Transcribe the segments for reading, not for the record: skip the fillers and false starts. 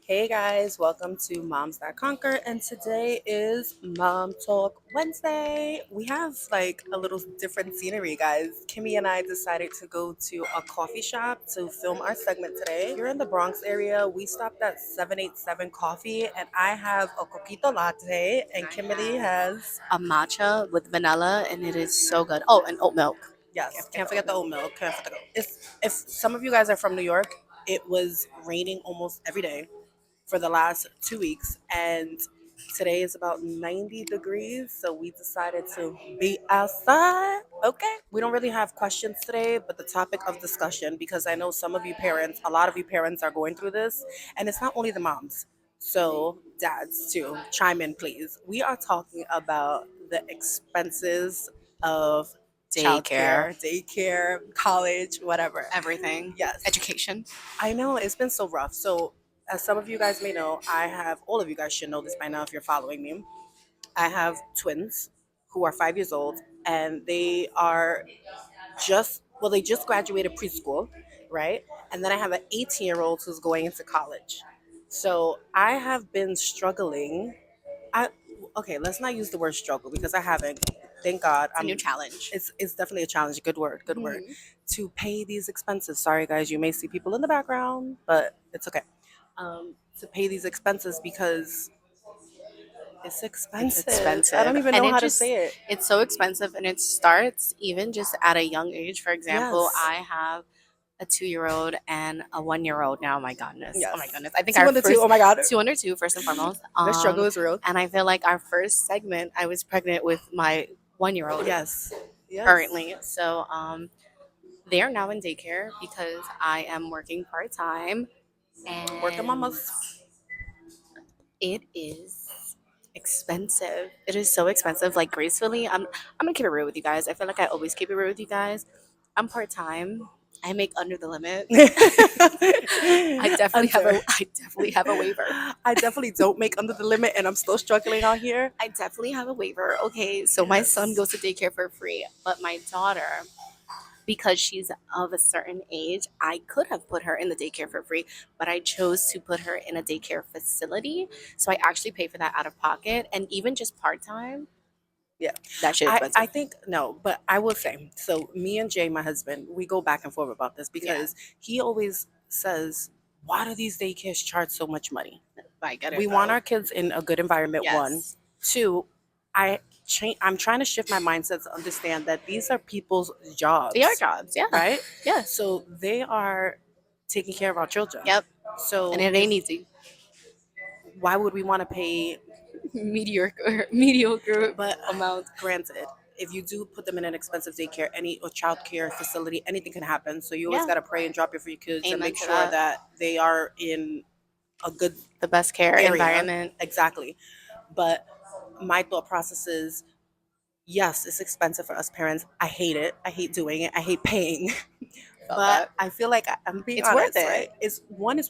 Hey guys, welcome to Moms That Conquer, and today is Mom Talk Wednesday. We have like a little different scenery, guys. Kimmie and I decided to go to a coffee shop to film our segment today. Here in the Bronx area, we stopped at 787 Coffee, and I have a coquito latte, and Kimberly has A matcha with vanilla, and it is so good. Oh, and oat milk. yes, can't forget the oat milk. Can't forget the if some of you guys are from New York, it was raining almost every day for the last 2 weeks, and today is about 90 degrees, so we decided to be outside. Okay, we don't really have questions today, but the topic of discussion, because I know some of you parents, a lot of you parents are going through this, and it's not only the moms, so dads too, chime in please. We are talking about the expenses of Daycare, childcare, daycare, college, whatever. everything. Yes, Education. I know it's been so rough. So, as some of you guys may know, I have, all of you guys should know this by now if you're following me. I have twins who are 5 years old, and they are they just graduated preschool, right? And then I have an 18-year-old who's going into college. So, I have been struggling. I Okay, let's not use the word struggle because I haven't. Thank God. It's a new challenge. It's definitely a challenge. Good word. Good word. Mhm. To pay these expenses. Sorry, guys. You may see people in the background, but it's okay. To pay these expenses because it's It's expensive. I expensive. don't even And know how to say it. it's so expensive. And it starts even just at a young age. For example, Yes. I have a 2-year-old and a 1-year-old now. My goodness. Oh Yes. my goodness. I think Two our under two. first Oh my God. two under two, first and foremost. The struggle is real. And I feel like our first segment, I was pregnant with my 1-year-old Yes. Yes. currently. So they are now in daycare because I am working part time, Working and mamas. it is expensive. It is so expensive. Like gracefully, I'm gonna keep it real with you guys. I feel like I always keep it real with you guys. I'm part time. I make under the limit. Under. I definitely have a waiver. I definitely don't make under the limit, and I'm still struggling out here. I definitely have a waiver. Okay, so my son goes to daycare for free, but my daughter, because she's of a certain age, I could have put her in the daycare for free, but I chose to put her in a daycare facility. So I actually pay for that out of pocket, and even just part time, Yeah. that shit I expensive. think no, but I will say, so me and Jay, my husband, we go back and forth about this Yeah, because he always says, why do these daycares charge so much money? I get We it want though. our kids in a good environment, one. Yes, Two, I'm trying to shift my mindset to understand that these are people's jobs, they are jobs. Yeah, right? yes, So they are taking care of our children. yep, So and it if ain't easy. why would we want to pay? Mediocre But amount. granted, if you do put them in an expensive daycare, any or child care facility, anything can happen. So you always Yeah, got to pray and drop it for your kids and amen make to sure that. that they are in a good The best care area. environment. Exactly. But my thought process is yes, it's expensive for us parents. I hate it. I hate doing it. I hate paying. Felt But that. I feel like I'm being It's worth honest, it. right? It's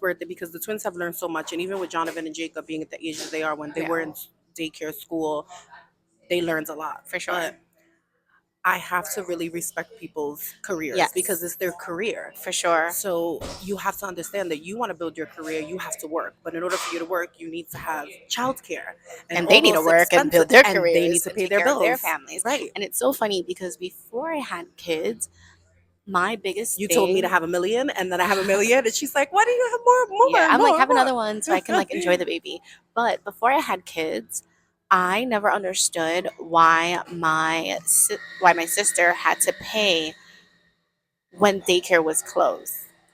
worth it because the twins have learned so much, and even with Jonathan and Jacob being at the age that they are when they Yeah, were in daycare school, they learned a lot. for sure. But I have to really respect people's careers because Yes, it's their career. for sure. So you have to understand that you want to build your career, you have to work. But in order for you to work, you need to have childcare and And all they need to those work and expenses, build their and they need careers to and pay take their care of their bills. families. Right. And it's so funny because before I had kids, my biggest You told me to thing, have a million, and then I have a million, and she's like, "Why do you have more, yeah, more, I'm like, more, have more?" another one so I can like enjoy the baby. But before I had kids, I never understood why my sister had to pay when daycare was closed.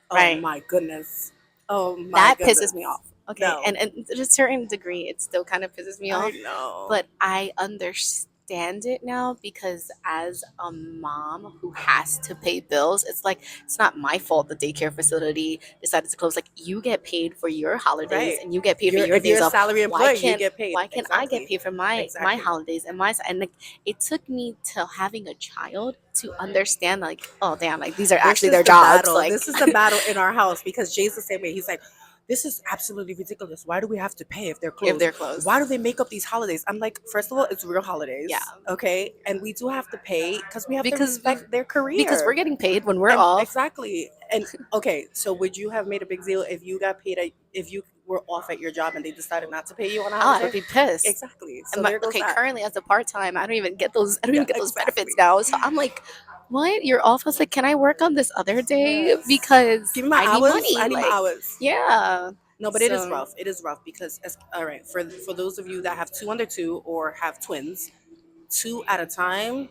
Oh Right? my goodness. Oh my That pisses goodness. me off. Okay, No, and to a certain degree, it still kind of pisses me I off. know. But I understand it now because as a mom who has to pay bills, it's like it's not my fault the daycare facility decided to close. Like you get paid for your holidays Right. and you get paid for You're your if you're days a off. salary Why employee, you can't get paid. why can't I get Exactly. paid for my Exactly. holidays and and like it took me to having a child to understand like, oh damn, like these are This actually is their the jobs. battle. Like This is the battle in our house because Jay's the same way. He's like, this is absolutely ridiculous. Why do we have to pay if they're if closed? they're closed. Why do they make up these holidays? I'm like, first of all, it's real Yeah. holidays, okay? And we do have to pay because we have to Because respect their because we're career. getting paid when we're And off. exactly. And okay, so would you have made a big deal if you got paid if you were off at your job and they decided not to pay you on a Oh, I holiday? would be pissed. Exactly. And So there goes okay, that. currently as a part time, I don't even get those. I don't Yeah, even get those exactly. benefits now. So I'm like, what? You're off? I was like, can I work on this other day Yes. because Give me my I need hours. money? I need my Like, hours. yeah. No, but it is So rough. It is rough because all right, for those of you that have two under two or have twins, two at a time.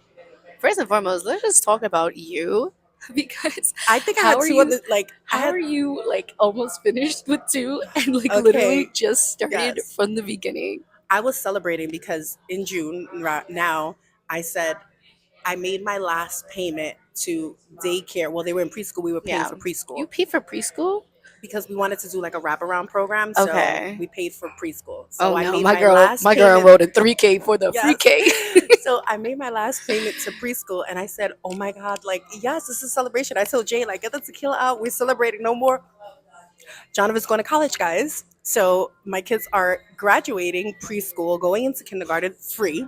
first and foremost, let's just talk about you because I think I how had are two you? other like I How had are you like almost finished with two and like literally okay, just started yes. from the beginning? I was celebrating because in June now I said I made my last payment to daycare. Well, they were in preschool. We were paying Yeah. for You preschool pay for preschool? because we wanted to do like a wraparound program. So Okay. we paid for preschool. Oh So I no, made my last my girl payment. enrolled in 3K for the free Yes. K. So I made my last payment to preschool and I said, oh my God, like, yes, this is a celebration. I told Jay, like, get the tequila out. We're celebrating no more. Jonathan's going to college, guys. So my kids are graduating preschool, going into kindergarten free.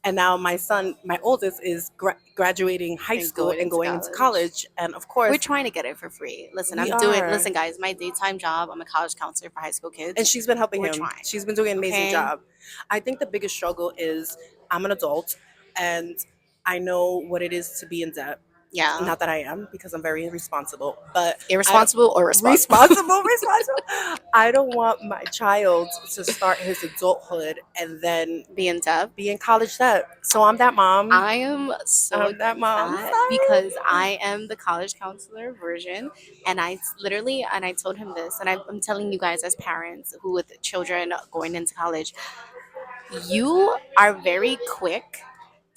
And now my son, my oldest, is graduating high And school going and into going into college. college. And of We're course, trying to get it for free. Listen, we are. listen guys, my daytime job, I'm a college counselor for high school And kids. she's been helping We're him. trying. She's been doing an amazing Okay? job. I think the biggest struggle is I'm an adult and I know what it is to be in debt. Yeah. Not that I am because I'm very irresponsible, but I don't Irresponsible or responsible? responsible. I don't want my child to start his adulthood and then Be in debt. be in college debt. So I'm that mom. I am so I'm that mom. upset because I am the college counselor version, and I literally and I told him this, and I'm telling you guys as parents who with children going into college, you are very quick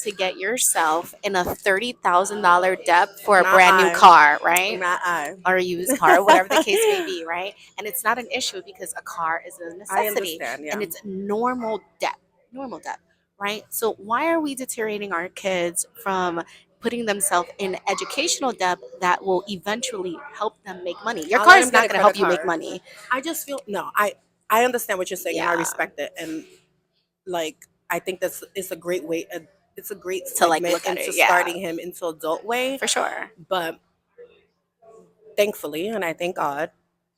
to get yourself in a $30,000 debt for a Not brand new I. car, right? Not I. Or a used car, whatever the case may be, right? And it's not an issue because a car is a I necessity understand. Yeah. and it's normal debt, right? So why are we deteriorating our kids from putting themselves in educational debt that will eventually help them make money? Your I'll car let him is get not a going to credit help you make card. money. I just feel no. I understand what you're saying and I Yeah, respect it. And like I think that's it's a great way. It's a great to like segment look at into it. Yeah, starting him into adult way. for sure. But thankfully, and I thank God,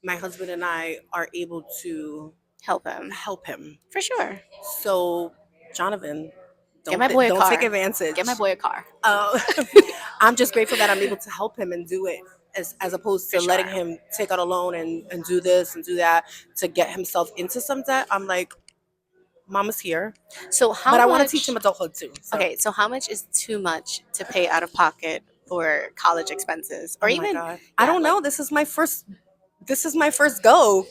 my husband and I are able to Help him. help him. For sure. So, Jonathan, Get my boy a don't take car. advantage. Get my boy a car. Uh, I'm just grateful that I'm able to help him and do it as opposed For to letting sure. him take out a loan and do this and do that to get himself into some debt. I'm like, Mama's here, So but how I want to teach much? him adulthood too. So, Okay, so how much is too much to pay out of pocket for college expenses, or oh my even God, I yeah, don't like know. This is my first. This is my first go.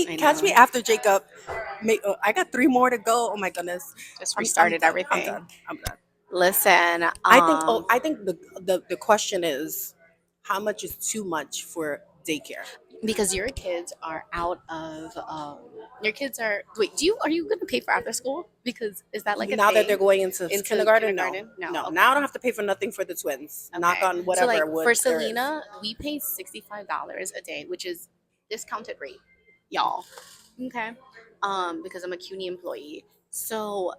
I Catch me know, after Jacob. I got three more to go. Oh my goodness, just I'm restarted done. I'm everything. done. I'm done. Listen, I think. Oh, I think the question is, how much is too much for daycare? because your kids are out of your kids are wait, are you gonna pay for after school? Because is that like a Now that they're thing going into into kindergarten, no, kindergarten? No, no. okay. Now I don't have to pay for nothing for the twins. Knock Okay. on So whatever like wood for there is. Selena, we pay $65 a day, which is discounted rate, y'all. Okay. Because I'm a CUNY employee. So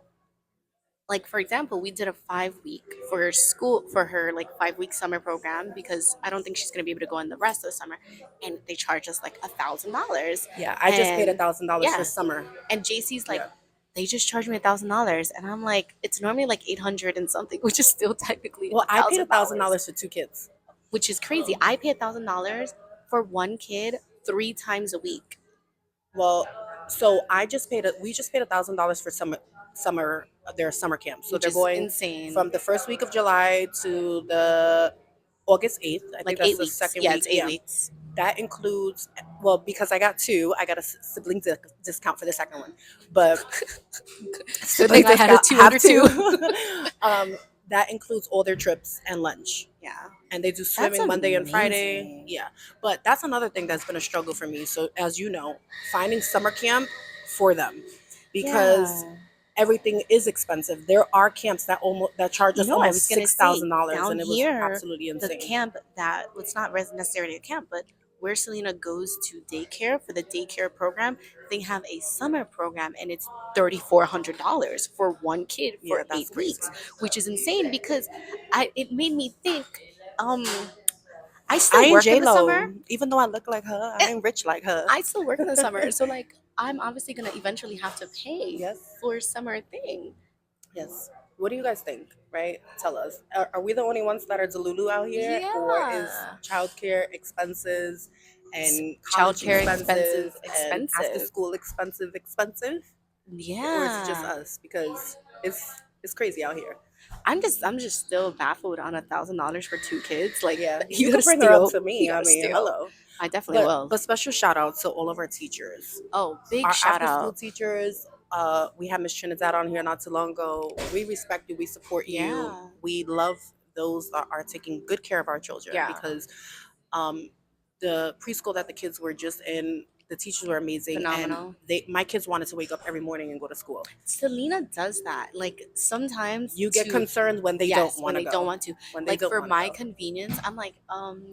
like for example, we did a 5 week for school for her like 5 week summer program because I don't think she's gonna be able to go in the rest of the summer. And they charge us like $1,000. Yeah, I just paid And $1,000 for yeah. summer. And JC's like, Yeah. they just charged me $1,000, and I'm like, it's normally like 800 and something, which is still technically Well, I paid $1,000, $1,000 for two kids. which is crazy. I pay $1,000 for one kid 3 times a week, Well, so we just paid $1,000 for summer their summer camp. So which they're is going insane. from the first week of July to the August 8th. I Like think that's eight the weeks. second Yeah, week. it's eight Yeah. weeks. That includes well because I got two, I got a sibling discount for the second one. But Good thing sibling I had a discount two have under two. to. That includes all their trips and lunch. Yeah, And they do that's swimming Monday and Friday. amazing. Yeah. But that's another thing that's been a struggle for me. So as you know, finding summer camp for them because Yeah. everything is expensive. There are camps that charge You us know, I was almost gonna say $6,000 down and it was here, absolutely the insane. camp that well, it's not necessarily a camp, but where Selena goes to daycare for the daycare program, they have a summer program, and it's $3,400 for one kid Yeah, for that's eight crazy. weeks, which is insane because it made me think. Um, I I still ain't work in J the summer. Lo. Even though I look like her, Eh, I ain't rich like her. I still work in the summer, so like I'm obviously gonna eventually have to pay Yes. for summer thing. Yes. What do you guys think? Right? Tell us. Are we the only ones that are Delulu out here, or is Yeah, childcare expenses and college childcare expenses expenses and after expensive. school expensive, or is it just Yeah, us? Because it's crazy out here. I'm just still baffled on $1,000 for 2 kids. Like Yeah, you you could gotta bring her up steal. to You me. I gotta mean, steal. hello. I definitely But will. but special shout out to all of our teachers, Oh, big our shout after school out. teachers. We had Miss Trinidad on here not too long ago. We respect you. We support you. Yeah, We love those that are taking good care of our children yeah, because um, the preschool that the kids were just in, the teachers were amazing, and phenomenal. my kids wanted to wake up every morning and go to school. Selena does that. Like sometimes You get to concerned when they don't yes, when want to they don't go. want to. When they Like don't for want to my go. convenience, I'm like,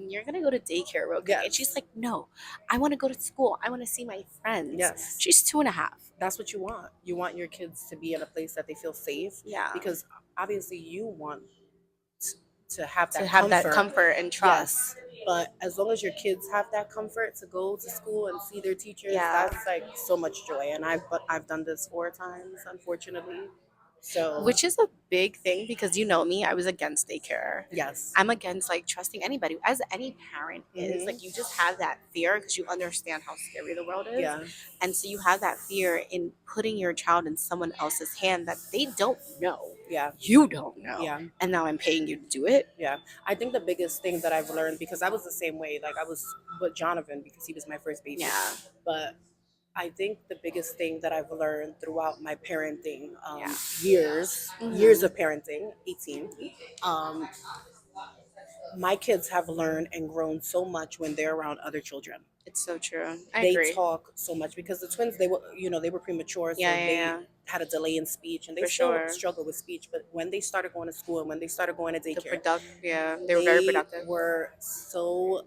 you're gonna go to daycare real quick. And she's Yes. like, no, I wanna go to school. I wanna see my friends. Yes. She's 2.5. That's what you want. You want your kids to be in a place that they feel safe Yeah. because obviously you want t- to have To that have that comfort. comfort and Yes. trust. But as long as your kids have that comfort to go to school and see their teachers, Yeah. that's like so much joy. And I've done this 4 times, unfortunately. So Which is a big thing because you know me, I was against daycare. yes. I'm against like trusting anybody, as any parent is. Mhm. Like you just have that fear because you understand how scary the world is, Yeah. and so you have that fear in putting your child in someone else's hand that they don't know. Yeah. You don't know, Yeah. and now I'm paying you to do it. Yeah. I think the biggest thing that I've learned, because I was the same way, like I was with Jonathan because he was my first baby. Yeah, But I think the biggest thing that I've learned throughout my parenting yeah. years of parenting, 18, um, my kids have learned and grown so much when they're around other children. It's so true. I They agree. talk so much because the twins, they were premature, Yeah, so yeah, they yeah, had a delay in speech and they for still sure. struggle with speech. But when they started going to school and when they started going to daycare, Yeah, they were very they productive. were so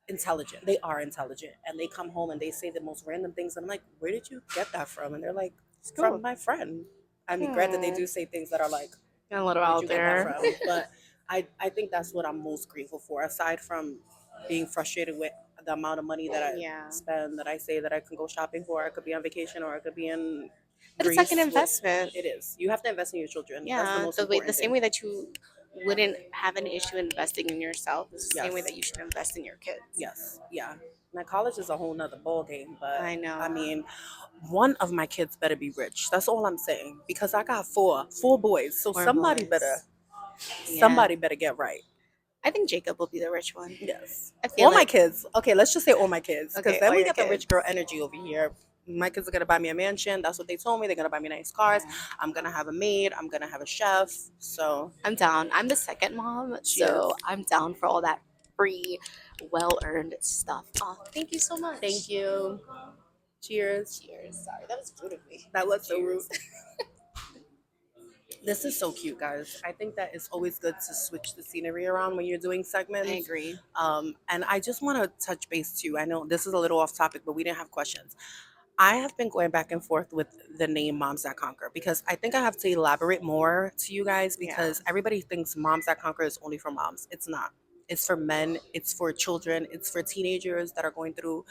intelligent. They are intelligent, and they come home and they say the most random things. I'm like, where did you get that from? And they're like, School. from my friend. I mean, granted, they Hmm. do say things that are like, A little where'd out you get that there. from? But I think that's what I'm most grateful for, aside from being frustrated with the amount of money that I Yeah. spend, that I say that I can go shopping for. I could be on vacation or I could be in But it's like an Greece with. investment. It is. You have to invest in your children. That's the Yeah, most the important same thing. way that you wouldn't have an issue investing in yourself is the same way Yes. that you should invest in your kids. Yes. Yeah. Now college is a whole nother ball game, but I know. I mean, one of my kids better be rich. That's all I'm saying. Because I got four boys. So Four boys. Yeah. somebody better get right. I think Jacob will be the rich one. Yes. I feel All my like kids. Okay, let's just say all my kids. Because okay, then all we your get the kids. rich girl energy over here. My kids are gonna buy me a mansion. That's what they told me. They're gonna buy me nice cars. Yeah. I'm gonna have a maid. I'm gonna have a chef. So I'm down. I'm the second mom, she is. so I'm down for all that free, well earned stuff. Oh, thank you so much. Thank you. Cheers. Cheers. Sorry, that was rude of me. That was so rude. Cheers. This is so cute, guys. I think that it's always good to switch the scenery around when you're doing segments. I agree. And I just want to touch base too. I know this is a little off topic, but we didn't have questions. I have been going back and forth with the name Moms That Conquer because I think I have to elaborate more to you guys Yeah. because everybody thinks Moms That Conquer is only for moms. It's not. It's for men, it's for children, it's for teenagers that are going through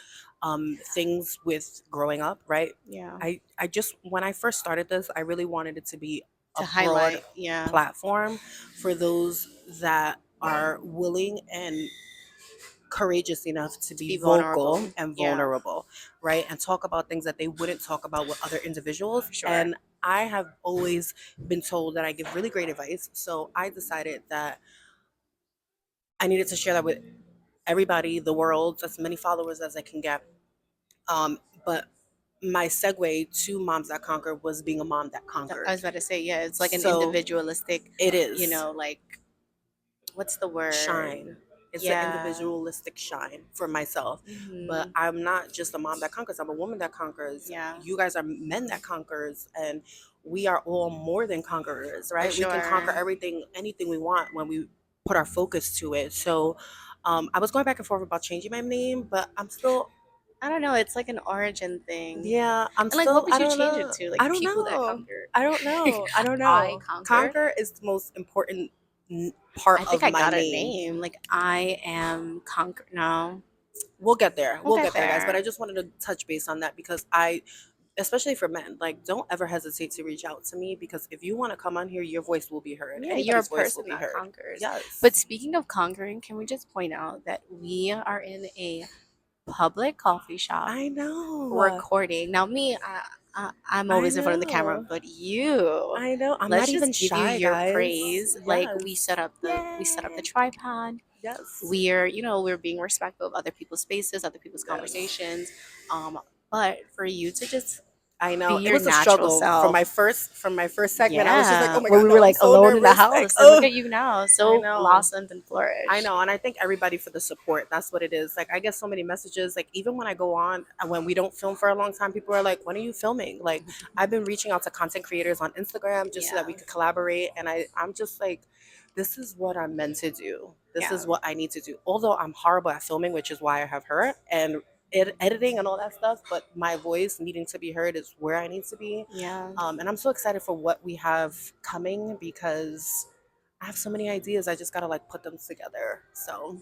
things with growing up, right? Yeah. I just, when I first started this, I really wanted it to be a To broad highlight, yeah. platform for those that are willing and courageous enough to be Be vocal vulnerable. and Yeah. vulnerable, right? And talk about things that they wouldn't talk about with other individuals. For sure. And I have always been told that I give really great advice. So I decided that I needed to share that with everybody, the world, as many followers as I can get. But my segue to Moms That Conquer was being a mom that conquered. I was about to say, yeah, it's like an So individualistic, it is. you know, like what's the word? Shine. It's Yeah. an individualistic shine for myself. Mhm. But I'm not just a mom that conquers. I'm a woman that conquers. Yeah. You guys are men that conquers, and we are all more than conquerors, right? We can conquer sure. everything, anything we want when we put our focus to it. So I was going back and forth about changing my name, but I'm still, I don't know. It's like an origin thing. yeah, I'm And like, what still, would I you don't change know. it to? Like I don't people that know. conquer. I don't know. I don't I know. conquer. Conquer is the most important part I think of I my got a name. name. Like I am conquer. No, We'll get there. we'll We'll get get there, guys. But I there. just wanted to touch base on that because I, especially for men, like don't ever hesitate to reach out to me because if you want to come on here, your voice will be heard. Yeah, you're a Anybody's voice will person be that heard. conquers. But Yes. speaking of conquering, can we just point out that we are in a public coffee shop I know. recording? Now, I'm I always in front of the camera, know. but you, I know. I'm not let's even just give you shy, your guys. praise. Like Yes. we set up the Yay. tripod. Yes. We're being respectful of other people's spaces, other people's Yes. conversations. But for you to just I be know. It your was a natural struggle self. from my first segment. I was just like, Yeah, oh my where god, we no, were I'm like so alone in the nervous. Like, house, and look oh, at you now, I so know. blossomed and I flourished. know, and I thank everybody for the support. That's what it is. Like I get so many messages. Like even when I go on, when we don't film for a long time, people are like, "When are you filming?" Like I've been reaching out to content creators on Instagram just so that Yeah, we could collaborate. And I'm just like, this is what I'm meant to do. This yeah, is what I need to do. Although I'm horrible at filming, which is why I have her and editing and all that stuff. But my voice needing to be heard is where I need to be. yeah. And I'm so excited for what we have coming because I have so many ideas. I just gotta like put them together. So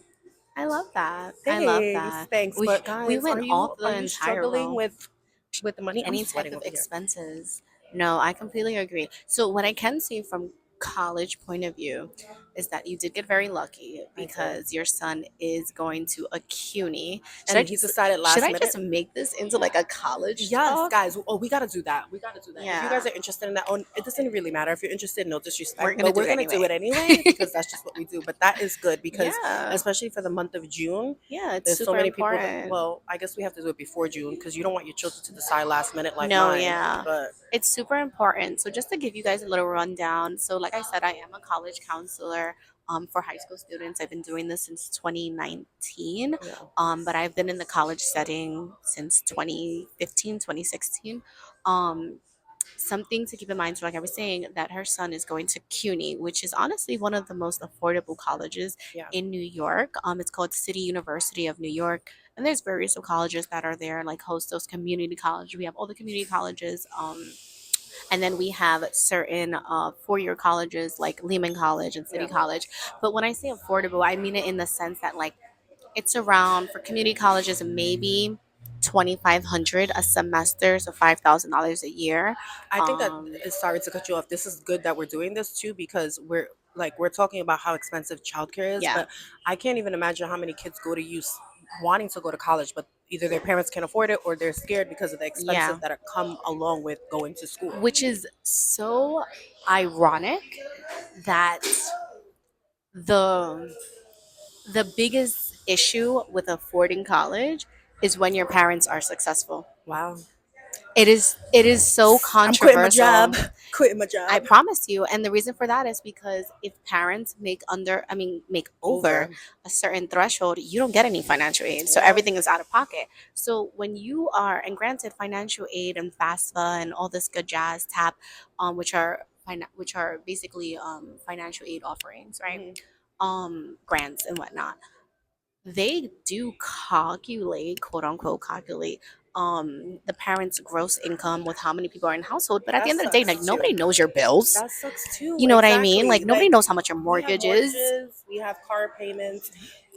I love that. I love thanks, that. thanks. We But we guys, went off the are you entire struggling row. with the money? I'm Any type sweating of over here. expenses. No, I completely agree. So what I can see from college point of view is that you did get very lucky I did, because your son is going to a CUNY. and he decided Should last I minute. just make this into like a college Yes, talk? guys. Oh, we gotta do that. We gotta do that. If you guys Yeah, are interested in that, oh, it doesn't really matter. If you're interested, no we're disrespect, gonna but do we're it gonna do anyway. it anyway because that's just what we do. But that is good because, Yeah, especially for the month of June, yeah, it's there's so super many people. important. Well, I guess we have to do it before June because you don't want your children to decide last minute like No, mine. yeah. But It's super important. So just to give you guys a little rundown. So like I said, I am a college counselor for high school students. I've been doing this since 2019. yeah, But I've been in the college setting since 2015, 2016. Um, Something to keep in mind. So, like I was saying, that her son is going to CUNY, which is honestly one of the most affordable colleges yeah, in New York. It's called City University of New York, and there's various of colleges that are there, like host those community college. We have all the community colleges, and then we have certain four-year colleges like Lehman College and City yeah. College. But when I say affordable, I mean it in the sense that like it's around for community colleges maybe 2,500 a semester, so $5,000 a year. I think that Um, sorry to cut you off. This is good that we're doing this too because we're talking about how expensive childcare is, yeah, but I can't even imagine how many kids go to use wanting to go to college, but either their parents can't afford it or they're scared because of the yeah, expenses that come along with going to school. which is so ironic that the the biggest issue with affording college is when your parents are successful. Wow. It is so I'm quitting my job. controversial. Quitting my I job. promise you. And the reason for that is because if parents make over Over. a certain threshold, you don't get any financial aid. So Yeah. everything is out of pocket. So when you are, and granted, financial aid and FAFSA and all this good jazz, TAP, which are basically financial aid offerings, right? Mhm. Grants and whatnot, they do calculate, quote unquote, calculate the parents' gross income with how many people are in the household. But at the That end of the day, like sucks too. nobody knows your bills. That sucks too. You know what I mean? Exactly. Like nobody Like knows how much your we have mortgage is, mortgages, we have car payments,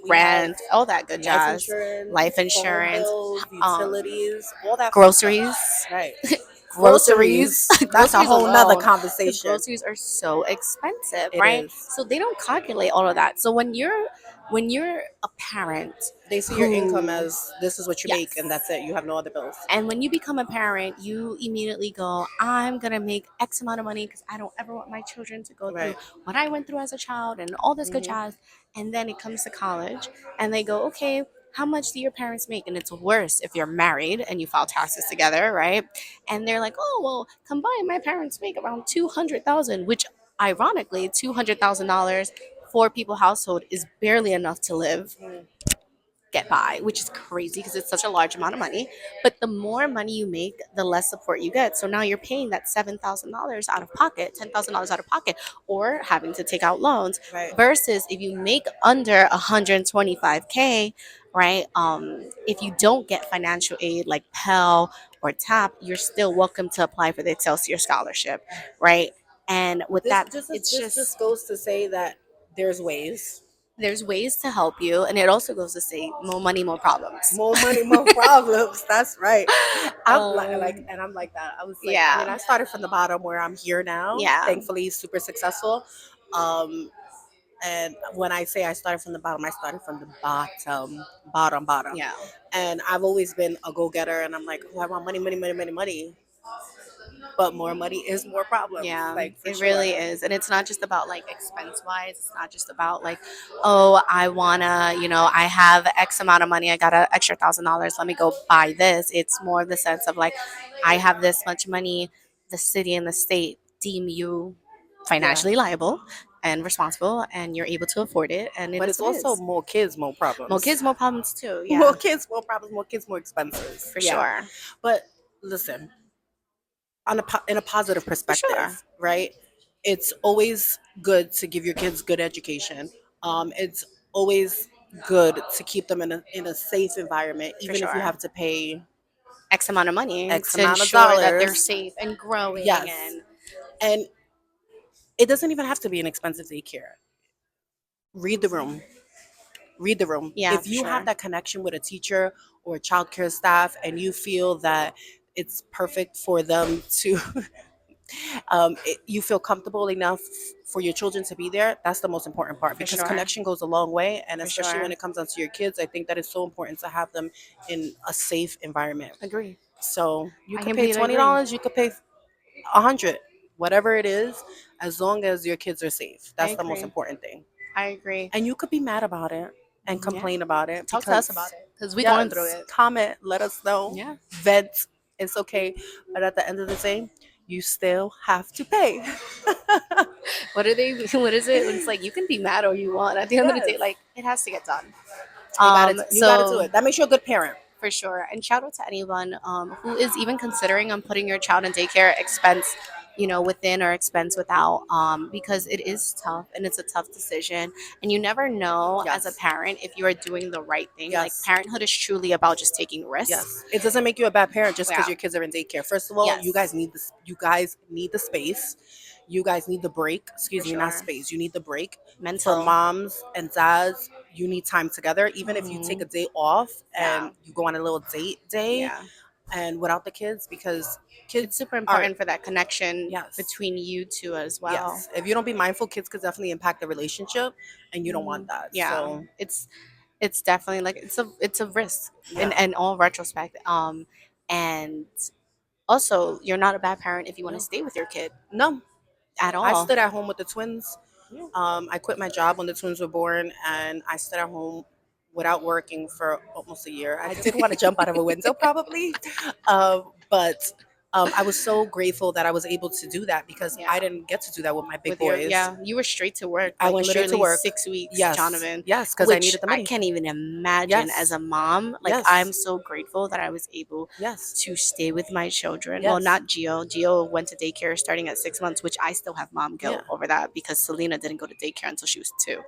we have rent, all that good life jazz, insurance, life phone insurance, bills, um, utilities, all that fun stuff. groceries, Right. groceries, Groceries. That's a groceries whole nother alone, because conversation. groceries are so expensive, It right? is. So they don't calculate all of that. So when you're a parent They see your income who, as this is what you make and yes, that's it. You have no other bills. and when you become a parent, you immediately go, I'm going to make X amount of money because I don't ever want my children to go through Right. what I went through as a child and all this good Hmm. jazz. And then it comes to college and they go, okay, how much do your parents make? And it's worse if you're married and you file taxes together, right? And they're like, oh, well, combined, my parents make around 200,000, which ironically, $200,000 for people household is barely enough to live, get by, which is crazy because it's such a large amount of money. But the more money you make, the less support you get. So now you're paying that $7,000 out of pocket, $10,000 out of pocket, or having to take out loans. Right. Versus if you make under 125K, right? If you don't get financial aid like Pell or TAP, you're still welcome to apply for the Excelsior scholarship, right? And with This that, just it's this just just goes to say that there's ways. There's ways to help you, and it also goes to say more money, more problems. More money, more problems. That's right. I'm like, um, and I'm like that. I was like, I yeah, mean, I started from the bottom where I'm here now. yeah, Thankfully, super successful. Um, and when I say I started from the bottom, I started from the bottom. yeah. And I've always been a go getter, and I'm like, oh, I want money, money, money, money, money. But more money is more problems, Yeah, like for it sure. really is. And it's not just about like expense wise. It's not just about like, oh, I wanna, I have X amount of money. I got an extra $1,000. Let me go buy this. It's more the sense of like, I have this much money. The city and the state deem you Yeah. financially liable and responsible, and you're able to afford it. And it But is it's what it also is. more kids, more More problems. kids, more problems too. More Yeah, kids, more problems. More kids, more expenses. for Yeah. sure. But listen, in a positive For sure. perspective, right? It's always good to give your kids good education. It's always good to keep them in a safe environment, For even if you sure. have to pay X amount of money X to amount of ensure that they're dollars. safe and growing Yes. and And it doesn't even have to be an expensive daycare. Read the room. Read the room. yeah, If for you have sure. that connection with a teacher or a childcare staff and you feel that it's perfect for them to you feel comfortable enough for your children to be there, that's the most important part For because sure. connection goes a long way. And For especially when sure. it comes down to your kids, I think that it's so important to have them in a safe environment. Agree. So you I could pay completely agree. $20, you could pay 100, whatever it is, as long as your kids are safe. I That's the most agree. important thing. I agree. And you could be mad about it and Yeah. complain about it Talk to us because about it because we're going through yes, it. comment, let us know, Yeah. vent, it's okay. But at the end of the day, you still have to pay. What are they? What is it? It's like you can be mad all you want. At the end of the day, Yes, like it has to get done. you got to do So it. That makes you a good parent. for sure. And shout out to anyone who is even considering on putting your child in daycare expense, within or expense without, because it is tough and it's a tough decision. And you never know as a Yes, parent if you are doing the right thing. Like yes, parenthood is truly about just taking risks. yes. It doesn't make you a bad parent just because Yeah. your kids are in daycare. First of all, you guys Yes. need this. You guys need the space. You guys need the break. For Excuse me, not sure. space. You need the break. For Mental. moms and dads, you need time together. Even if you take Hmm. a day off Yeah. and you go on a little date day Yeah. and without the kids, because It's kids super are important for that connection yes, between you two as well. yes. If you don't be mindful, kids could definitely impact the relationship, and you don't want that. Yeah. So It's definitely like it's a risk yeah, in all retrospect. And also you're not a bad parent if you want to no, stay with your kid no. at I all. stood at home with the twins. Yeah. I quit my job when the twins were born, and I stayed at home without working for almost a year. I did want to jump out of a window, probably, but I was so grateful that I was able to do that because Yeah. I didn't get to do that with my big With your, boys. yeah, you were straight to work, I like went straight to literally work. 6 weeks, Yes, Jonathan, yes, because I which needed the I money. can't even imagine as Yes, a mom. Like I'm yes, so grateful that I was able yes, to stay with my children. Well, yes. not Gio. Gio went to daycare starting at 6 months, which I still have mom Yeah, guilt over that because Selena didn't go to daycare until she was 2.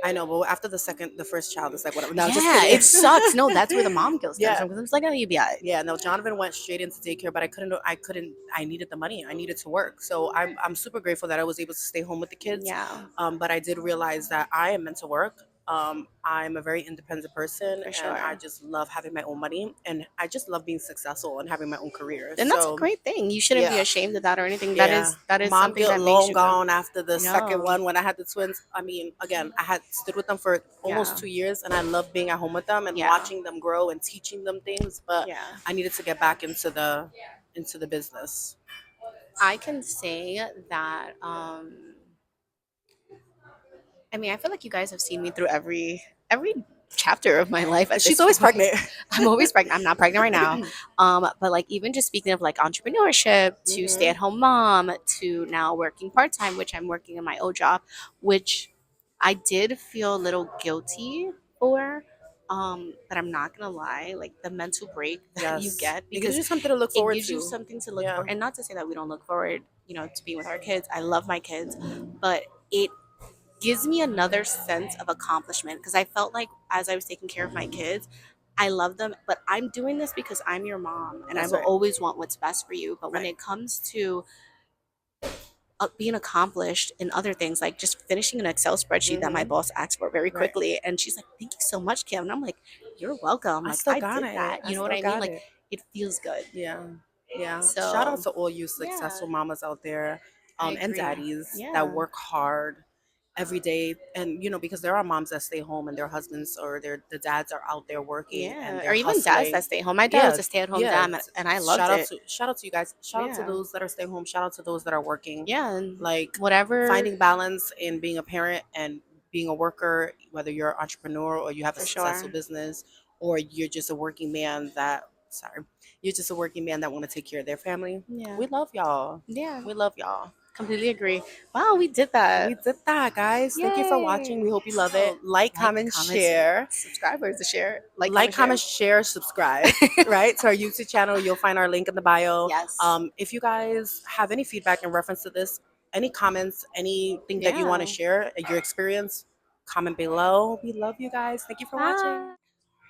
I know. But after the first child, it's like whatever. No, just Yeah, it kidding. sucks. No, that's where the mom guilt stems Yeah. from because it's like, oh, you be all right. Yeah, no, Jonathan went straight into daycare, but I needed the money. I needed to work. So I'm super grateful that I was able to stay home with the kids. Yeah, But I did realize that I am meant to work. I'm a very independent person for and I sure. just love having my own money and I just love being successful and having my own career. And that's a So great thing. You shouldn't be yeah. ashamed of that or anything. That Yeah. is that is Mom something guilt that makes long you grow. gone after the I second know. one when I had the twins. I mean, again, I had stood with them for almost Yeah. 2 years and I love being at home with them and Yeah. watching them grow and teaching them things, but Yeah. I needed to get back into the business. I can say that I mean, I feel like you guys have seen me through every chapter of my life at She's this always point. pregnant. I'm always pregnant. I'm not pregnant right now. But like even just speaking of like entrepreneurship to stay Hmm. at home mom to now working part time, which I'm working in my old job, which I did feel a little guilty for. But I'm not gonna lie, like the mental break that you Yes. get It gives because you something to look it forward gives you to. something to look for, Yeah. and not to say that we don't look forward, to being with our kids. I love my kids, but it gives me another sense of accomplishment because I felt like as I was taking care of my kids, I love them, but I'm doing this because I'm your mom and I That's will right. always want what's best for you. But when Right. it comes to being accomplished in other things, like just finishing an Excel spreadsheet that my Mhm. boss asked for very Right. quickly. And she's like, "Thank you so much, Kim." And I'm like, "You're welcome. I Like, still I got did it. that." I You know what still I mean? got Like, it. it feels good. Yeah. Yeah. Shout out So, to all you yeah, successful mamas out there, I and agree. daddies that Yeah. work hard every day. And because there are moms that stay home and their husbands or the dads are out there working and Yeah. Or they're even dads hustling. that stay home. My dad Yeah, was a stay-at-home yeah. dad, and I loved it. Shout out to you guys. Shout out to Yeah. those that are staying home. Shout out to those that are working. Yeah. And Like whatever, finding balance in being a parent and being a worker, whether you're an entrepreneur or you have a for successful sure. business, or you're just a working man that sorry, you're just a working man that want to take care of their family. Yeah. We love y'all. Yeah. We love y'all. Completely agree. Wow, we did We that. did that, guys. Thank you for watching. We Yay. hope you love it. Oh, Like, like, comment, comment, share. subscribe, or to share. Like, Like, comment, share. comment, share, subscribe, right? To our YouTube channel. You'll find our link in the bio. Yes. If you guys have any feedback in reference to this, any comments, anything that you want to Yeah. share, your experience, comment below. We love you guys. Thank you for watching. Bye.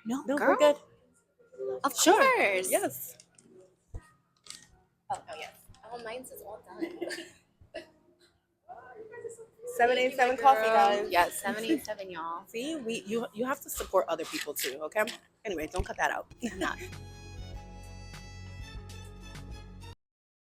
No, No, we're girl. good. Of Sure. course. Yes. Oh, yes. Oh, mine's is all done. 787 coffee, guys. Yes, 787, y'all. See, you have to support other people too, okay? Anyway, don't cut that out. I'm not.